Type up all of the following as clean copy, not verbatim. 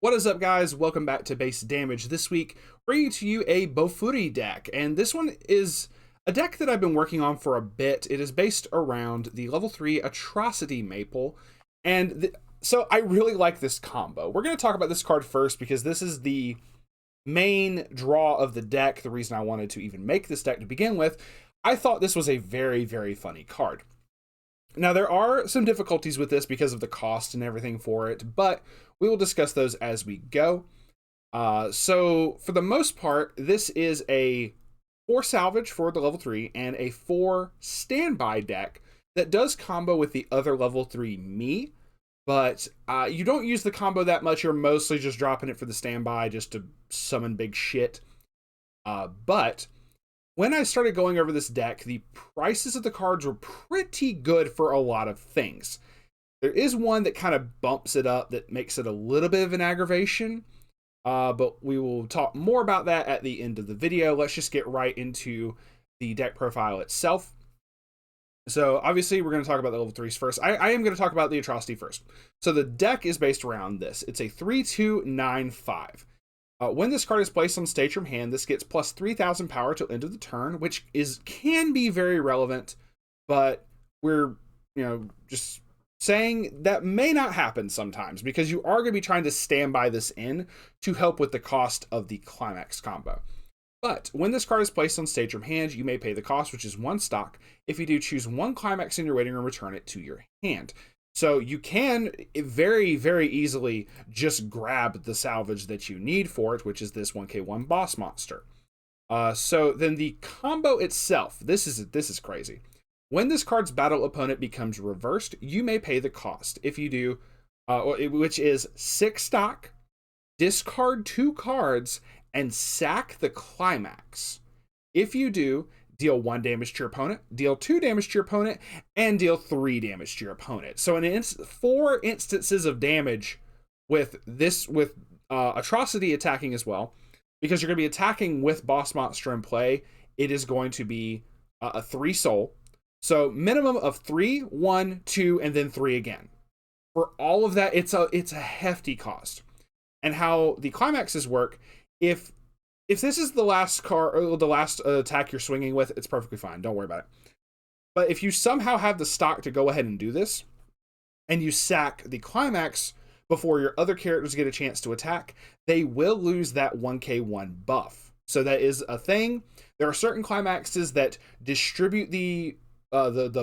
What is up, guys? Welcome back to Base Damage. This week, bringing to you a Bofuri deck, and this one is a deck that I've been working on for a bit. It is based around the level 3 Atrocity Maple, and so I really like this combo. We're going to talk about this card first because this is the main draw of the deck, the reason I wanted to even make this deck to begin with. I thought this was a very, very funny card. Now, there are some difficulties with this because of the cost and everything for it, but we will discuss those as we go. So, for the most part, this is a 4 salvage for the level 3 and a 4 standby deck that does combo with the other level 3 me, but you don't use the combo that much. You're mostly just dropping it for the standby just to summon big shit. But when I started going over this deck, the prices of the cards were pretty good for a lot of things. There is one that kind of bumps it up that makes it a little bit of an aggravation, but we will talk more about that at the end of the video. Let's just get right into the deck profile itself. So obviously we're going to talk about the level 3s first. I am going to talk about the Atrocity first. So the deck is based around this. It's a 3-2-9-5. When this card is placed on stage from hand, this gets plus 3,000 power till end of the turn, which can be very relevant, but we're just saying that may not happen sometimes because you are going to be trying to stand by this in to help with the cost of the Climax combo. But when this card is placed on stage from hand, you may pay the cost, which is 1 stock. If you do, choose 1 Climax in your waiting room, return it to your hand. So you can very, very easily just grab the salvage that you need for it, which is this 1k1 boss monster. So then the combo itself, this is crazy. When this card's battle opponent becomes reversed, you may pay the cost. If you do, which is 6 stock, discard 2 cards, and sack the Climax. If you do, deal 1 damage to your opponent, deal 2 damage to your opponent, and deal 3 damage to your opponent. So in 4 instances of damage with Atrocity attacking as well, because you're going to be attacking with Boss Monster in play, it is going to be a 3 soul. So minimum of 3, 1, 2, and then 3 again. For all of that, it's a hefty cost. And how the climaxes work, if this is the last card or the last attack you're swinging with, it's perfectly fine. Don't worry about it. But if you somehow have the stock to go ahead and do this, and you sack the climax before your other characters get a chance to attack, they will lose that 1k1 buff. So that is a thing. There are certain climaxes that distribute the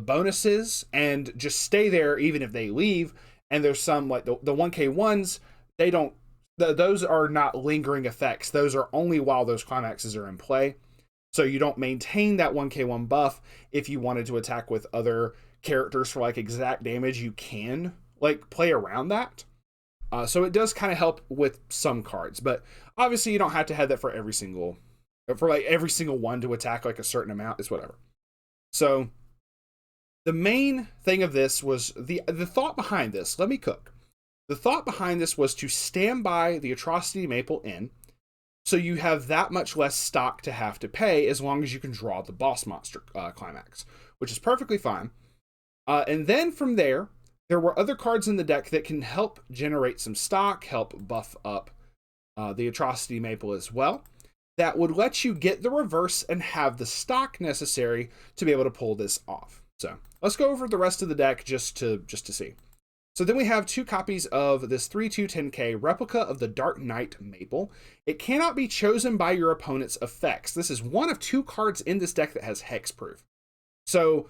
bonuses and just stay there even if they leave. And there's some like the 1k1s, they don't. Those are not lingering effects. Those are only while those climaxes are in play. So you don't maintain that 1k1 buff. If you wanted to attack with other characters for like exact damage, you can like play around that. So it does kind of help with some cards, but obviously you don't have to have that for every single one to attack like a certain amount. It's whatever. So the main thing of this was the thought behind this. Let me cook. The thought behind this was to stand by the Atrocity Maple in, so you have that much less stock to have to pay as long as you can draw the boss monster climax, which is perfectly fine. And then from there were other cards in the deck that can help generate some stock, help buff up the Atrocity Maple as well, that would let you get the reverse and have the stock necessary to be able to pull this off. So let's go over the rest of the deck just to see. So then we have 2 copies of this 3/2/10k replica of the Dark Knight Maple. It cannot be chosen by your opponent's effects. This is one of 2 cards in this deck that has hexproof. So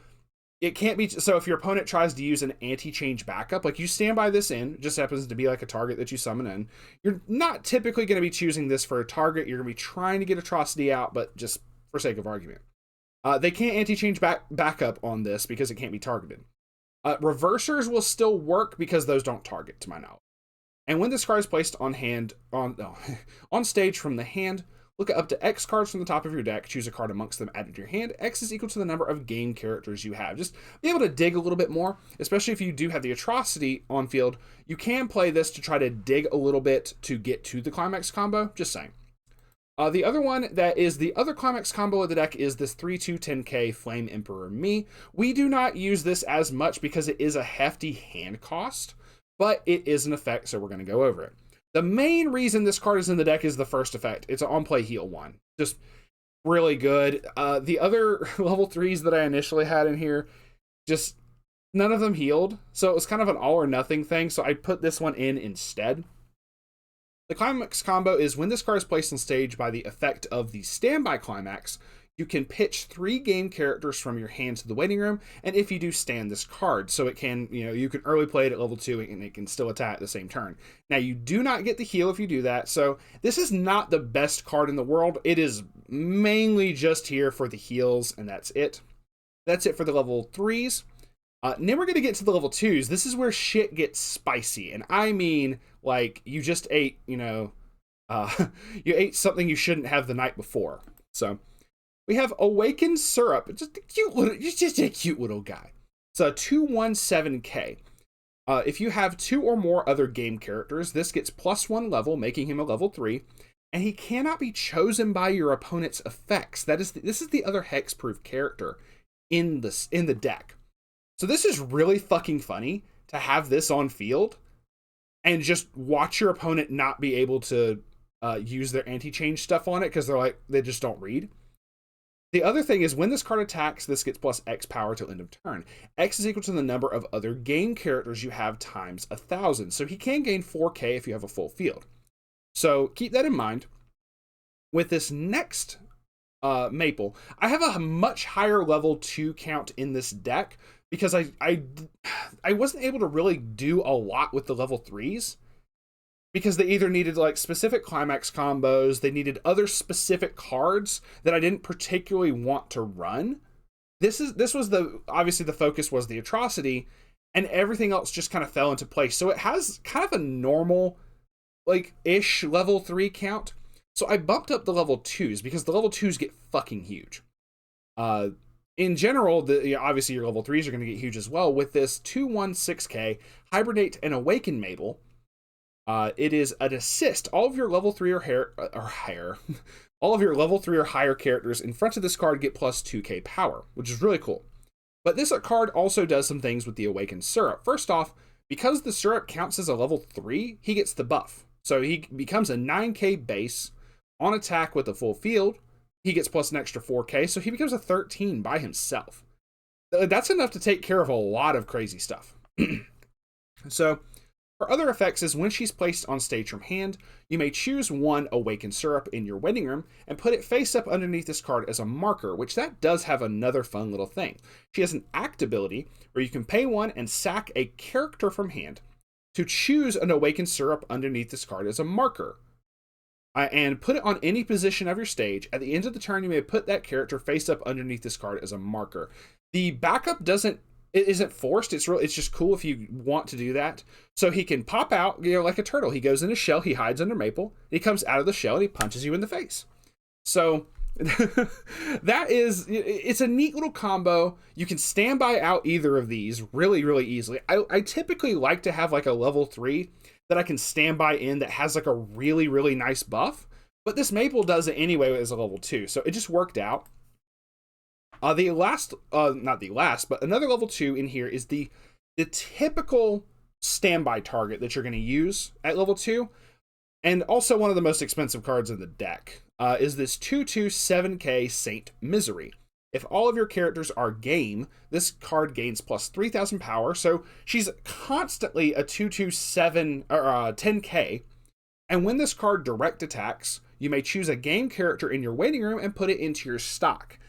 it can't be. So if your opponent tries to use an anti-change backup, like you stand by this in, it just happens to be like a target that you summon in, you're not typically going to be choosing this for a target. You're going to be trying to get Atrocity out, but just for sake of argument. They can't anti-change backup on this because it can't be targeted. Reversers will still work because those don't target, to my knowledge. And when this card is placed on stage from the hand, look at up to X cards from the top of your deck, choose a card amongst them added to your hand. X is equal to the number of game characters you have. Just be able to dig a little bit more, especially if you do have the Atrocity on field. You can play this to try to dig a little bit to get to the climax combo, just saying. The other one that is the other climax combo of the deck is this 3/2/10k Flame Emperor Me. We do not use this as much because it is a hefty hand cost, but it is an effect, so we're going to go over it. The main reason this card is in the deck is the first effect. It's an on-play heal one. Just really good. The other level 3s that I initially had in here, just none of them healed. So it was kind of an all or nothing thing. So I put this one in instead. The Climax combo is when this card is placed on stage by the effect of the standby Climax, you can pitch 3 game characters from your hand to the waiting room, and if you do, stand this card. So it can, you can early play it at level 2 and it can still attack the same turn. Now, you do not get the heal if you do that, so this is not the best card in the world. It is mainly just here for the heals, and that's it. That's it for the level 3s. Then we're going to get to the level 2s. This is where shit gets spicy, and I mean, like, you just ate, you ate something you shouldn't have the night before. So we have Awakened Syrup. It's just a cute little guy. It's a 2/1/7K. If you have 2 or more other game characters, this gets +1 level, making him a level 3, and he cannot be chosen by your opponent's effects. This is the other hexproof character in the deck. So this is really fucking funny to have this on field and just watch your opponent not be able to use their anti-change stuff on it because they just don't read. The other thing is when this card attacks, this gets +X power till end of turn. X is equal to the number of other game characters you have times 1,000. So he can gain 4K if you have a full field. So keep that in mind. With this next Maple, I have a much higher level 2 count in this deck because I wasn't able to really do a lot with the level 3s because they either needed like specific Climax combos, they needed other specific cards that I didn't particularly want to run. This was obviously the focus was the Atrocity, and everything else just kind of fell into place. So it has kind of a normal like ish level 3 count. So I bumped up the level 2s because the level 2s get fucking huge. In general, obviously your level 3s are going to get huge as well. With this 2/1/6K, Hibernate and Awaken Mabel, it is an assist. All of your level 3 or higher, all of your level 3 or higher characters in front of this card get +2K power, which is really cool. But this card also does some things with the Awakened Syrup. First off, because the Syrup counts as a level 3, he gets the buff. So he becomes a 9K base on attack with a full field. He gets plus an extra 4K, so he becomes a 13 by himself. That's enough to take care of a lot of crazy stuff. So, her other effects is when she's placed on stage from hand, you may choose 1 Awakened Syrup in your waiting room and put it face up underneath this card as a marker, which that does have another fun little thing. She has an act ability where you can pay 1 and sack a character from hand to choose an Awakened Syrup underneath this card as a marker. And put it on any position of your stage. At the end of the turn, you may put that character face up underneath this card as a marker. The backup isn't forced. It's just cool if you want to do that. So he can pop out, like a turtle. He goes in his shell, he hides under Maple, he comes out of the shell, and he punches you in the face. So it's a neat little combo. You can standby out either of these really, really easily. I typically like to have like a level 3 that I can stand by in that has like a really, really nice buff. But this Maple does it anyway as a level 2. So it just worked out. Not the last, but another level 2 in here is the typical standby target that you're going to use at level 2. And also one of the most expensive cards in the deck is this 2/2/7K Saint Misery. If all of your characters are game, this card gains plus 3,000 power, so she's constantly a 2/2/7 or 10K. And when this card direct attacks, you may choose a game character in your waiting room and put it into your stock.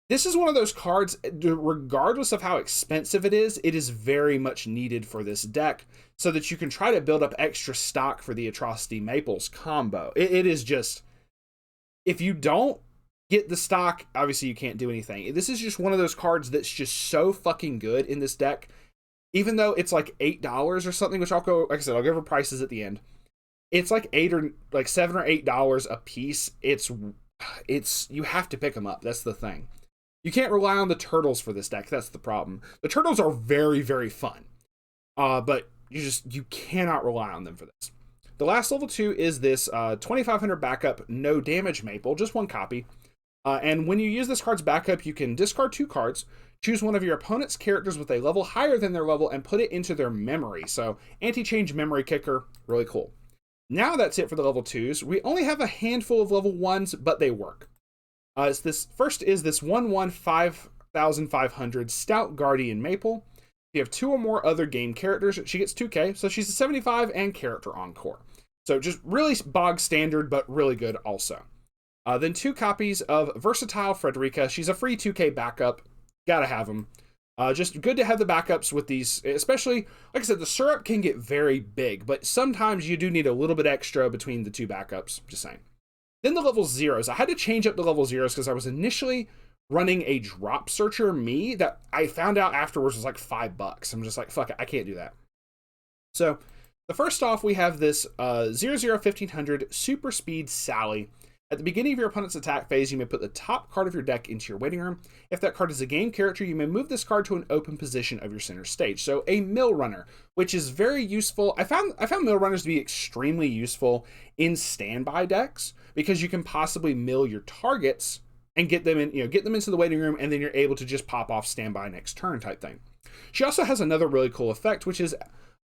This is one of those cards, regardless of how expensive it is very much needed for this deck so that you can try to build up extra stock for the Atrocity Maples combo. It is just, if you don't get the stock, obviously you can't do anything. This is just one of those cards that's just so fucking good in this deck. Even though it's like $8 or something, which like I said, I'll give her prices at the end. It's like $7 or $8 a piece. It's you have to pick them up. That's the thing. You can't rely on the turtles for this deck. That's the problem. The turtles are very, very fun. But you cannot rely on them for this. The last level 2 is this 2,500 backup no damage Maple, just 1 copy. And when you use this card's backup, you can discard 2 cards, choose one of your opponent's characters with a level higher than their level, and put it into their memory. So, anti-change memory kicker, really cool. Now that's it for the level 2s. We only have a handful of level 1s, but they work. It's this first is this 1-1-5500 Stout Guardian Maple. If you have 2 or more other game characters, she gets 2k, so she's a 75 and character encore. So just really bog standard, but really good also. Then 2 copies of Versatile Frederica. She's a free 2k backup. Gotta have them. Just good to have the backups with these, especially, like I said, the syrup can get very big, but sometimes you do need a little bit extra between the 2 backups, just saying. Then the level 0s. I had to change up the level 0s because I was initially running a drop searcher me that I found out afterwards was like $5. I'm just like, fuck it, I can't do that. So the first off, we have this 00-1500 Super Speed Sally. At the beginning of your opponent's attack phase, you may put the top card of your deck into your waiting room. If that card is a game character, you may move this card to an open position of your center stage. So a mill runner, which is very useful. I found mill runners to be extremely useful in standby decks because you can possibly mill your targets and get them into the waiting room, and then you're able to just pop off standby next turn type thing. She also has another really cool effect, which is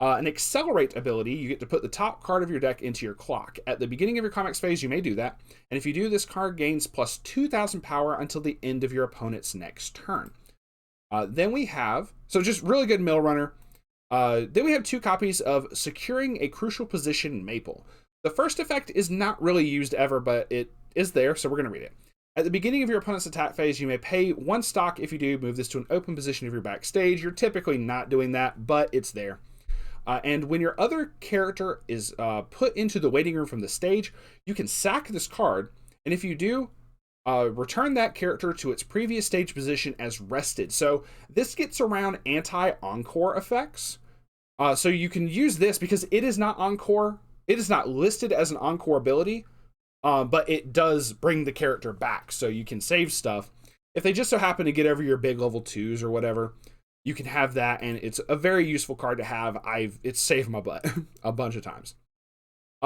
an accelerate ability. You get to put the top card of your deck into your clock. At the beginning of your climax phase, you may do that. And if you do, this card gains plus 2,000 power until the end of your opponent's next turn. Then we have, so just really good mill runner. Then we have 2 copies of Securing a Crucial Position Maple. The first effect is not really used ever, but it is there, so we're going to read it. At the beginning of your opponent's attack phase, you may pay 1 stock. If you do, move this to an open position of your backstage. You're typically not doing that, but it's there. And when your other character is put into the waiting room from the stage, you can sack this card, and if you do, return that character to its previous stage position as rested. So this gets around anti-encore effects. So you can use this because it is not encore. It is not listed as an encore ability, but it does bring the character back, so you can save stuff. If they just so happen to get over your big level 2s or whatever, you can have that, and it's a very useful card to have. It's saved my butt a bunch of times.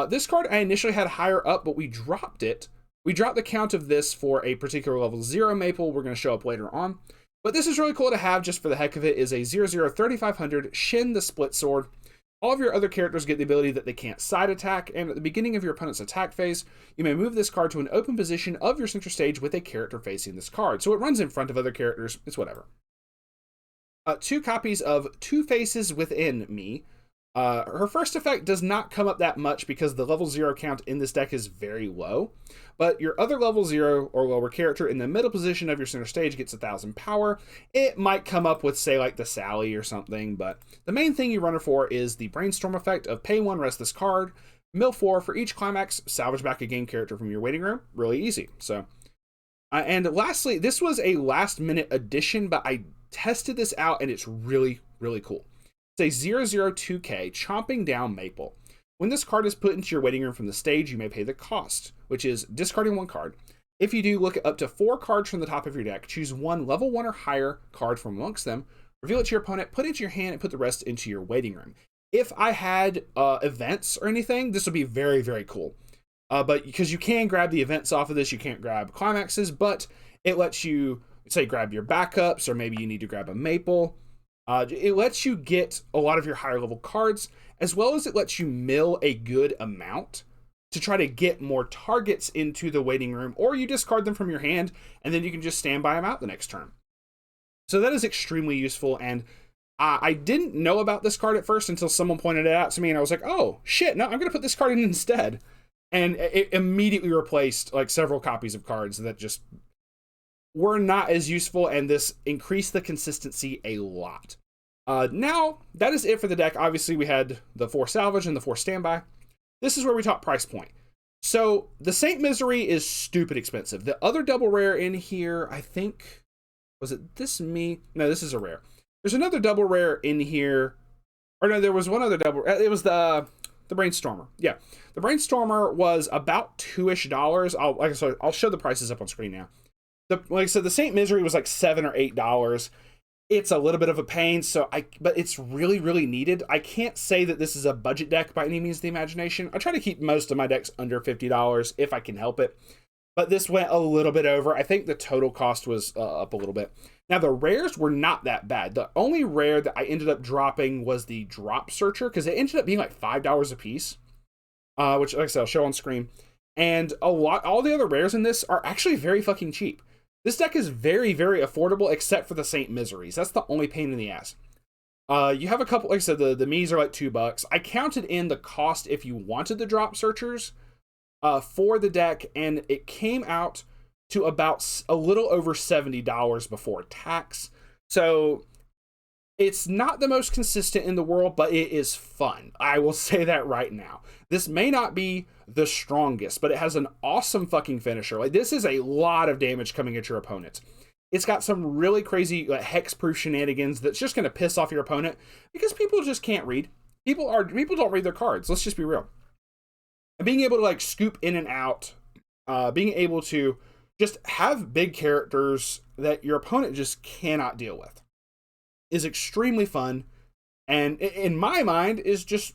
This card I initially had higher up, but we dropped it. We dropped the count of this for a particular level 0 maple. We're going to show up later on. But this is really cool to have just for the heck of it, is a 00-3500 Shin the Split Sword. All of your other characters get the ability that they can't side attack, and at the beginning of your opponent's attack phase, you may move this card to an open position of your center stage with a character facing this card. So it runs in front of other characters. It's whatever. 2 copies of Two Faces Within Me. Her first effect does not come up that much because the level 0 count in this deck is very low, but your other level 0 or lower character in the middle position of your center stage gets 1,000 power. It might come up with, say, like the Sally or something, but the main thing you run her for is the Brainstorm effect of pay 1, rest this card, mill 4 for each climax, salvage back a game character from your waiting room. Really easy. So, and lastly, this was a last minute addition, but I tested this out and it's really, really cool. It's a 002K Chomping Down Maple. When this card is put into your waiting room from the stage, you may pay the cost, which is discarding 1 card. If you do, look at up to 4 cards from the top of your deck, choose 1 level 1 or higher card from amongst them, reveal it to your opponent, put it into your hand, and put the rest into your waiting room. If I had events or anything, this would be very, very cool. But because you can grab the events off of this, you can't grab climaxes, but it lets you, say, grab your backups, or maybe you need to grab a maple. It lets you get a lot of your higher level cards, as well as it lets you mill a good amount to try to get more targets into the waiting room, or you discard them from your hand, and then you can just stand by them out the next turn. So that is extremely useful, and I didn't know about this card at first until someone pointed it out to me, and I was like, oh, shit, no, I'm going to put this card in instead. And it immediately replaced like several copies of cards that just were not as useful, and this increased the consistency a lot. Now, that is it for the deck. Obviously, we had the 4 salvage and the 4 standby. This is where we talk price point. So, the Saint Misery is stupid expensive. The other double rare in here, I think, was it this me? No, this is a rare. There's another double rare in here. Or no, there was one other double. It was the Brainstormer. Yeah, the Brainstormer was about $2-ish. I'll show the prices up on screen now. Like I said, the Saint Misery was like $7 or $8. It's a little bit of a pain, but it's really, really needed. I can't say that this is a budget deck by any means of the imagination. I try to keep most of my decks under $50 if I can help it, but this went a little bit over. I think the total cost was up a little bit. Now, the rares were not that bad. The only rare that I ended up dropping was the Drop Searcher, because it ended up being like $5 a piece. which like I said, I'll show on screen. And all the other rares in this are actually very fucking cheap. This deck is very, very affordable, except for the Saint Miseries. That's the only pain in the ass. You have a couple, like I said, the Miis are like $2. I counted in the cost if you wanted the drop searchers for the deck, and it came out to about a little over $70 before tax. So it's not the most consistent in the world, but it is fun. I will say that right now. This may not be the strongest, but it has an awesome fucking finisher. Like, this is a lot of damage coming at your opponent. It's got some really crazy hexproof shenanigans that's just going to piss off your opponent because people just can't read. People don't read their cards. Let's just be real. And being able to like scoop in and out, being able to just have big characters that your opponent just cannot deal with is extremely fun. And in my mind is just,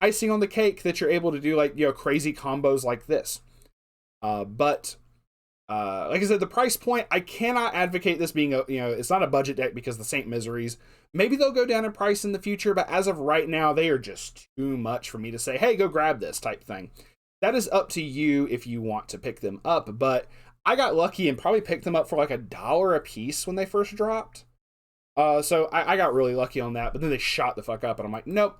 icing on the cake that you're able to do like, crazy combos like this. But like I said, the price point, I cannot advocate this being it's not a budget deck because the Saint Miseries, maybe they'll go down in price in the future, but as of right now, they are just too much for me to say, hey, go grab this type thing. That is up to you if you want to pick them up, but I got lucky and probably picked them up for like $1 a piece when they first dropped. So I got really lucky on that, but then they shot the fuck up and I'm like, nope.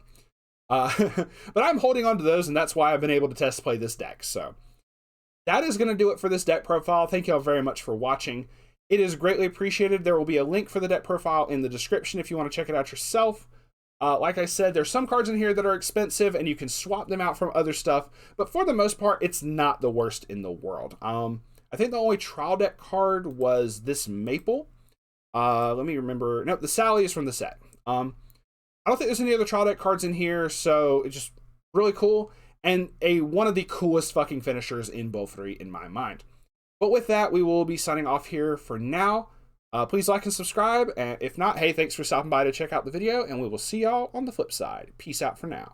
But I'm holding on to those, and that's why I've been able to test play this deck. So that is going to do it for this deck profile. Thank you all very much for watching. It is greatly appreciated. There will be a link for the deck profile in the description if you want to check it out yourself. Like I said, there's some cards in here that are expensive, and you can swap them out from other stuff. But for the most part, it's not the worst in the world. I think the only trial deck card was this Maple. Let me remember. Nope, the Sally is from the set. I don't think there's any other trial deck cards in here, so it's just really cool. And one of the coolest fucking finishers in Bofuri in my mind. But with that, we will be signing off here for now. Please like and subscribe. And if not, hey, thanks for stopping by to check out the video, and we will see y'all on the flip side. Peace out for now.